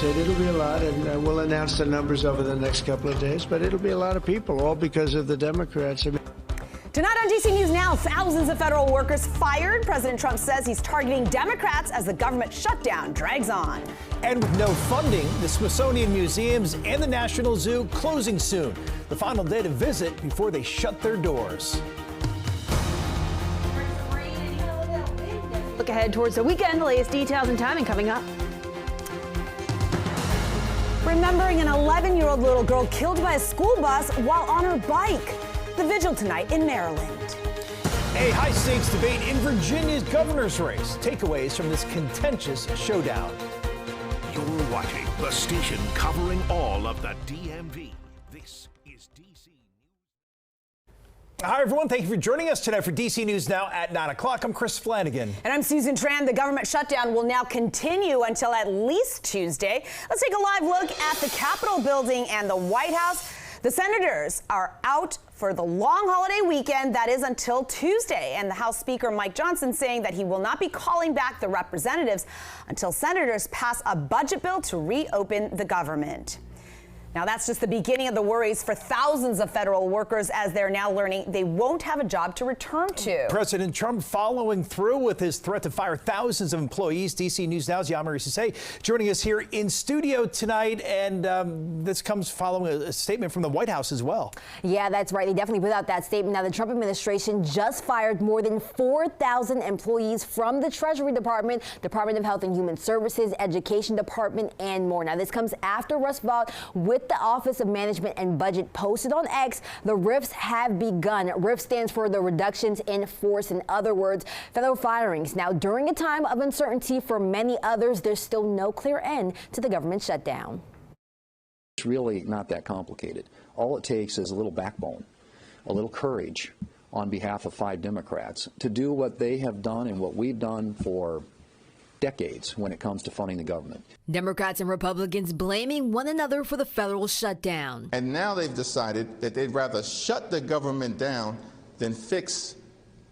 It'll be a lot, and we'll announce the numbers over the next couple of days, but it'll be a lot of people, all because of the Democrats. Tonight on DC News Now, thousands of federal workers fired. President Trump says he's targeting Democrats as the government shutdown drags on. And with no funding, the Smithsonian Museums and the National Zoo closing soon. The final day to visit before they shut their doors. Look ahead towards the weekend. The latest details and timing coming up. Remembering an 11-year-old little girl killed by a school bus while on her bike. The vigil tonight in Maryland. A high-stakes debate in Virginia's governor's race. Takeaways from this contentious showdown. You're watching the station covering all of the DMV. This is DC News. Hi, everyone. Thank you for joining us tonight for DC News Now at 9 o'clock. I'm Chris Flanagan. And I'm Susan Tran. The government shutdown will now continue until at least Tuesday. Let's take a live look at the Capitol building and the White House. The senators are out for the long holiday weekend, that is until Tuesday. And the House Speaker Mike Johnson saying that he will not be calling back the representatives until senators pass a budget bill to reopen the government. Now, that's just the beginning of the worries for thousands of federal workers as they're now learning they won't have a job to return to. President Trump following through with his threat to fire thousands of employees. DC News Now's Yamari Sase joining us here in studio tonight. And this comes following a statement from the White House as well. Yeah, that's right. They definitely put out that statement. Now, the Trump administration just fired more than 4,000 employees from the Treasury Department, Department of Health and Human Services, Education Department, and more. Now, this comes after Russ Vought with the Office of Management and Budget posted on X, the RIFs have begun. RIF stands for the reductions in force. In other words, federal firings. Now, during a time of uncertainty for many others, there's still no clear end to the government shutdown. It's really not that complicated. All it takes is a little backbone, a little courage on behalf of 5 Democrats to do what they have done and what we've done for decades when it comes to funding the government. Democrats and Republicans blaming one another for the federal shutdown. And now they've decided that they'd rather shut the government down than fix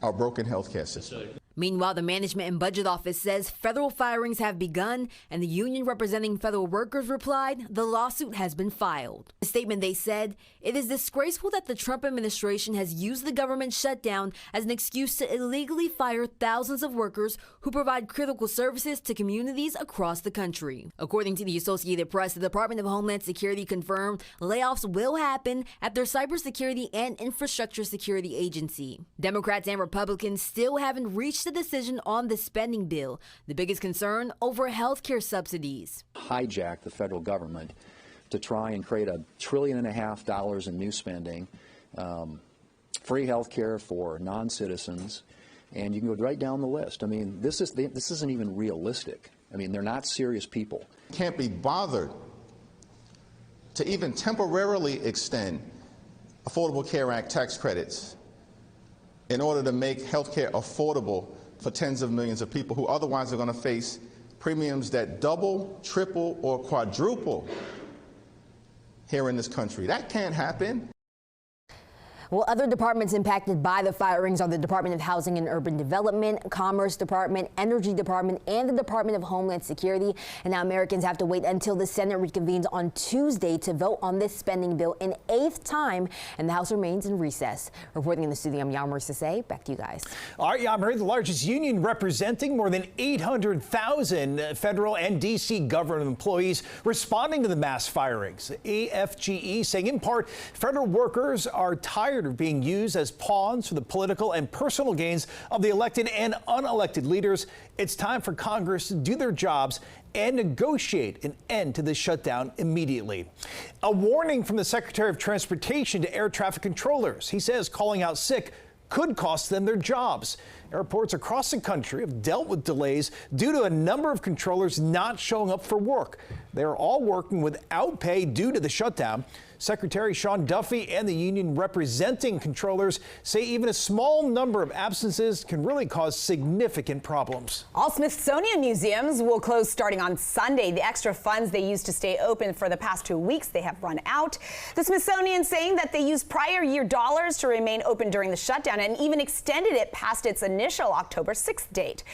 our broken healthcare system. Meanwhile, the Management and Budget Office says federal firings have begun, and the union representing federal workers replied the lawsuit has been filed. In a statement, they said, "It is disgraceful that the Trump administration has used the government shutdown as an excuse to illegally fire thousands of workers who provide critical services to communities across the country." According to the Associated Press, the Department of Homeland Security confirmed layoffs will happen at their Cybersecurity and Infrastructure Security Agency. Democrats and Republicans still haven't reached the decision on the spending bill. The biggest concern over health care subsidies. Hijack the federal government to try and create $1.5 trillion in new spending, free health care for non-citizens, and you can go right down the list. I mean, this isn't even realistic. I mean, they're not serious people. Can't be bothered to even temporarily extend Affordable Care Act tax credits in order to make health care affordable for tens of millions of people who otherwise are going to face premiums that double, triple, or quadruple here in this country. That can't happen. Well, other departments impacted by the firings are the Department of Housing and Urban Development, Commerce Department, Energy Department, and the Department of Homeland Security. And now Americans have to wait until the Senate reconvenes on Tuesday to vote on this spending bill an 8th time, and the House remains in recess. Reporting in the studio, I'm Yamari Sase. Back to you guys. All right, Yamari, the largest union representing more than 800,000 federal and D.C. government employees responding to the mass firings. AFGE saying in part, federal workers are tired of being used as pawns for the political and personal gains of the elected and unelected leaders. It's time for Congress to do their jobs and negotiate an end to this shutdown immediately. A warning from the Secretary of Transportation to air traffic controllers. He says calling out sick could cost them their jobs. Airports across the country have dealt with delays due to a number of controllers not showing up for work. They're all working without pay due to the shutdown. Secretary Sean Duffy and the union representing controllers say even a small number of absences can really cause significant problems. All Smithsonian museums will close starting on Sunday. The extra funds they used to stay open for the past 2 weeks, they have run out. The Smithsonian saying that they used prior year dollars to remain open during the shutdown and even extended it past its initial initial October 6th date,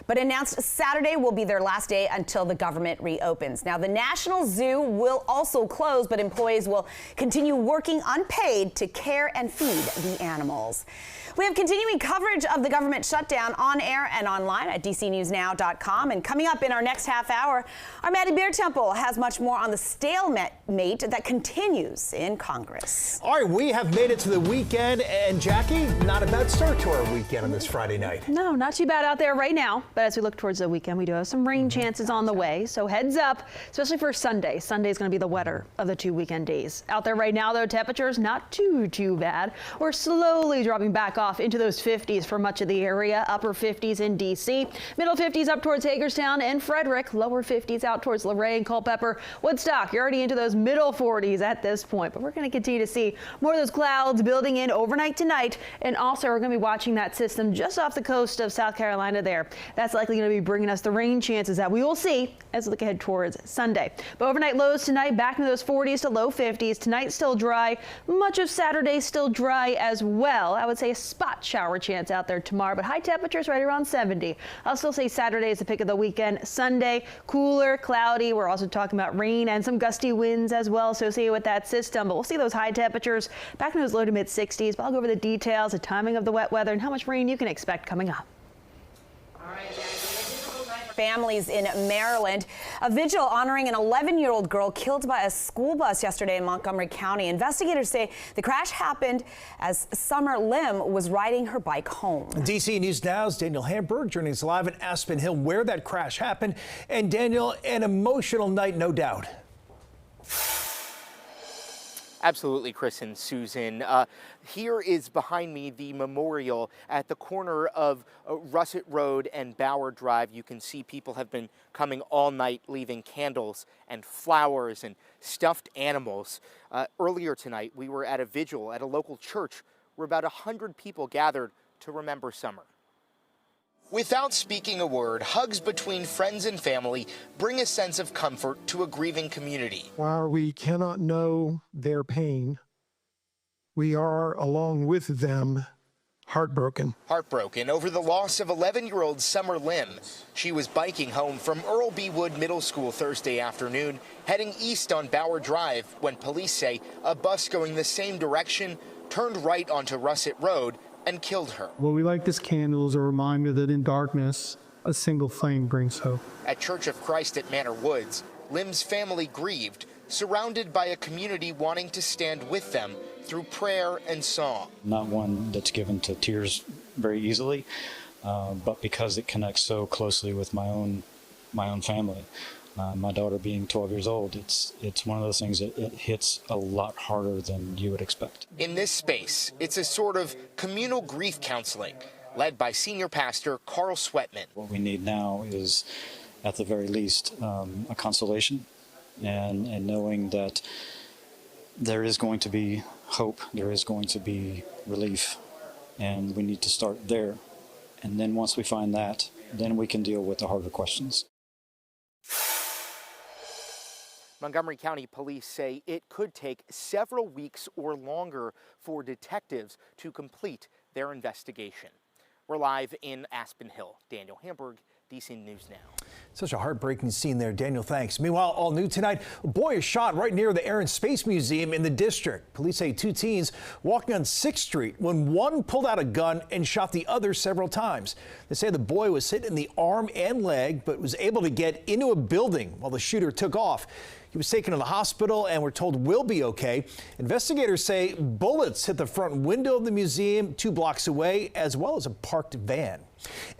but announced Saturday will be their last day until the government reopens. Now, the National Zoo will also close, but employees will continue working unpaid to care and feed the animals. We have continuing coverage of the government shutdown on air and online at dcnewsnow.com. And coming up in our next half hour, our Maddie Bear Temple has much more on the stalemate that continues in Congress. All right, we have made it to the weekend, and Jackie, not a bad start to our weekend on this Friday night. No, not too bad out there right now. But as we look towards the weekend, we do have some rain chances on the way. So heads up, especially for Sunday. Sunday is going to be the wetter of the 2 weekend days. Out there right now, though, temperatures not too bad. We're slowly dropping back off into those 50s for much of the area. Upper 50s in D.C., middle 50s up towards Hagerstown and Frederick, lower 50s out towards Luray and Culpeper. Woodstock, you're already into those middle 40s at this point, but we're going to continue to see more of those clouds building in overnight tonight. And also we're going to be watching that system just off the coast of South Carolina there. That's likely going to be bringing us the rain chances that we will see as we look ahead towards Sunday. But overnight lows tonight back into those 40s to low 50s. Tonight still dry. Much of Saturday still dry as well. I would say a spot shower chance out there tomorrow, but high temperatures right around 70. I'll still say Saturday is the pick of the weekend. Sunday, cooler, cloudy. We're also talking about rain and some gusty winds as well associated with that system, but we'll see those high temperatures back in those low to mid 60s. But I'll go over the details, the timing of the wet weather, and how much rain you can expect coming up. Families in Maryland. A vigil honoring an 11-year-old girl killed by a school bus yesterday in Montgomery County. Investigators say the crash happened as Summer Lim was riding her bike home. DC News Now's Daniel Hamburg joining us live in Aspen Hill where that crash happened. And Daniel, an emotional night, no doubt. Absolutely, Chris and Susan. Here is behind me the memorial at the corner of Russet Road and Bauer Drive. You can see people have been coming all night, leaving candles and flowers and stuffed animals. Earlier tonight, we were at a vigil at a local church where about 100 people gathered to remember Summer. Without speaking a word, hugs between friends and family bring a sense of comfort to a grieving community. While we cannot know their pain, we are, along with them, heartbroken. Heartbroken over the loss of 11-year-old Summer Lim. She was biking home from Earl B. Wood Middle School Thursday afternoon, heading east on Bauer Drive when police say a bus going the same direction turned right onto Russet Road and killed her. Well, we like this candle as a reminder that in darkness, a single flame brings hope. At Church of Christ at Manor Woods, Lim's family grieved, surrounded by a community wanting to stand with them through prayer and song. Not one that's given to tears very easily, but because it connects so closely with my own family. My daughter being 12 years old, it's one of those things that it hits a lot harder than you would expect. In this space, it's a sort of communal grief counseling led by senior pastor Carl Sweatman. What we need now is, at the very least, a consolation and knowing that there is going to be hope, there is going to be relief, and we need to start there. And then once we find that, then we can deal with the harder questions. Montgomery County Police say it could take several weeks or longer for detectives to complete their investigation. We're live in Aspen Hill. Daniel Hamburg, DC News Now. Such a heartbreaking scene there, Daniel. Thanks. Meanwhile, all new tonight, a boy is shot right near the Air and Space Museum in the district. Police say two teens walking on 6th Street when one pulled out a gun and shot the other several times. They say the boy was hit in the arm and leg, but was able to get into a building while the shooter took off. He was taken to the hospital and we're told will be okay. Investigators say bullets hit the front window of the museum 2 blocks away, as well as a parked van.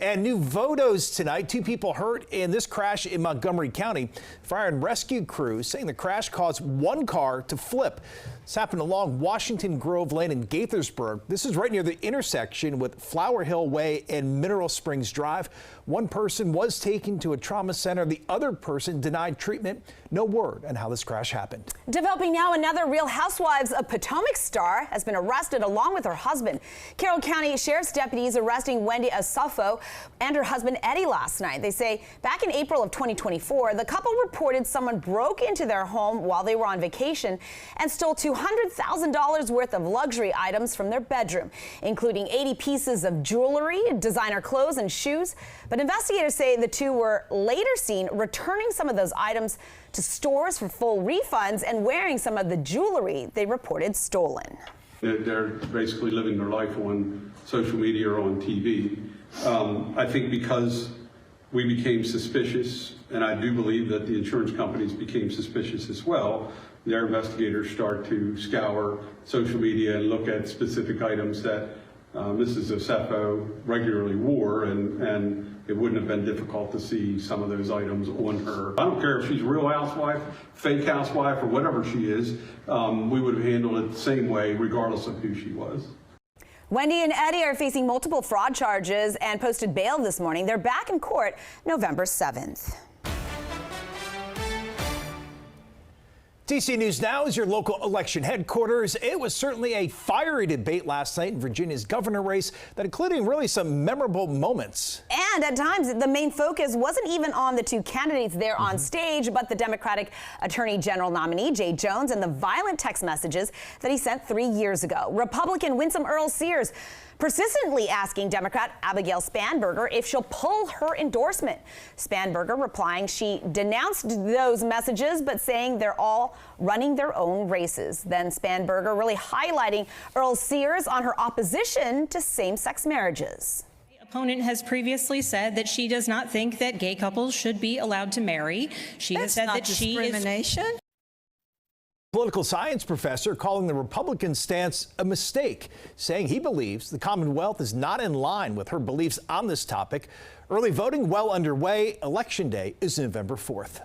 And new photos tonight. 2 people hurt in this crash in Montgomery County. Fire and rescue crews saying the crash caused one car to flip. This happened along Washington Grove Lane in Gaithersburg. This is right near the intersection with Flower Hill Way and Mineral Springs Drive. One person was taken to a trauma center. The other person denied treatment. No word on how this crash happened. Developing now, another Real Housewives of Potomac star has been arrested along with her husband. Carroll County Sheriff's deputies arresting Wendy Asafo and her husband Eddie last night. They say back in April of 2024, the couple reported someone broke into their home while they were on vacation and stole $200,000 worth of luxury items from their bedroom, including 80 pieces of jewelry, designer clothes, and shoes. But investigators say the two were later seen returning some of those items to stores for full refunds and wearing some of the jewelry they reported stolen. They're basically living their life on social media or on TV. I think because we became suspicious, and I do believe that the insurance companies became suspicious as well, their investigators start to scour social media and look at specific items that Mrs. Asafo regularly wore, and it wouldn't have been difficult to see some of those items on her. I don't care if she's a real housewife, fake housewife, or whatever she is, we would have handled it the same way regardless of who she was. Wendy and Eddie are facing multiple fraud charges and posted bail this morning. They're back in court November 7th. DC News Now is your local election headquarters. It was certainly a fiery debate last night in Virginia's governor race that included really some memorable moments. And at times, the main focus wasn't even on the two candidates there on stage, but the Democratic Attorney General nominee, Jay Jones, and the violent text messages that he sent 3 years ago. Republican Winsome Earl-Sears persistently asking Democrat Abigail Spanberger if she'll pull her endorsement. Spanberger replying she denounced those messages, but saying they're all running their own races. Then Spanberger really highlighting Earl-Sears on her opposition to same-sex marriages. The opponent has previously said that she does not think that gay couples should be allowed to marry. She has said that she is discrimination. Political science professor calling the Republican stance a mistake, saying he believes the Commonwealth is not in line with her beliefs on this topic. Early voting well underway. Election day is November 4th.